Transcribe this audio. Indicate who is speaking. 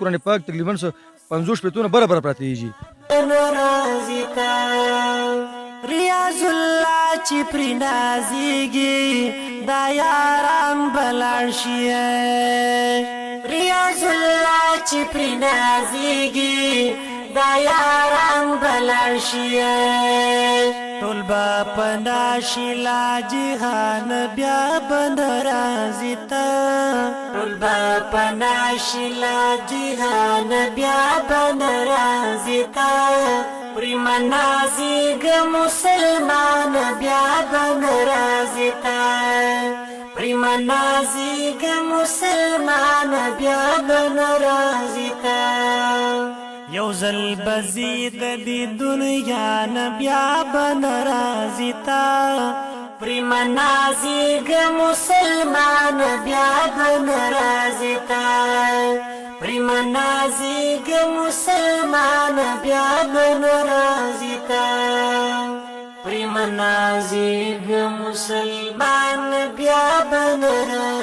Speaker 1: قرآن پاک تقریبا 50 پیتونه برابر پراته دي.
Speaker 2: ریاض الله چې پرې نازیږي دا یاران بلاړ شي ریاض الله چې پرې نازیږي دا یاران بلاړ شي ټول به پنا شي لا جهان بیا بند راځي ته ټول به پنا شي لا جهان بیا بند راځي ته پرې منازیږي مسلمان بیا بند راځي ته پرې منازیږي مسلمان بیا بند راځي ته یو ځل بزید دی دنیا نه بیا بند راځي ته پرې منازیږي مسلمان بیا بند راځي ته پرې منازیږي مسلمان بیا بند راځي ته پرې منازیږي مسلمان بیا بند راځي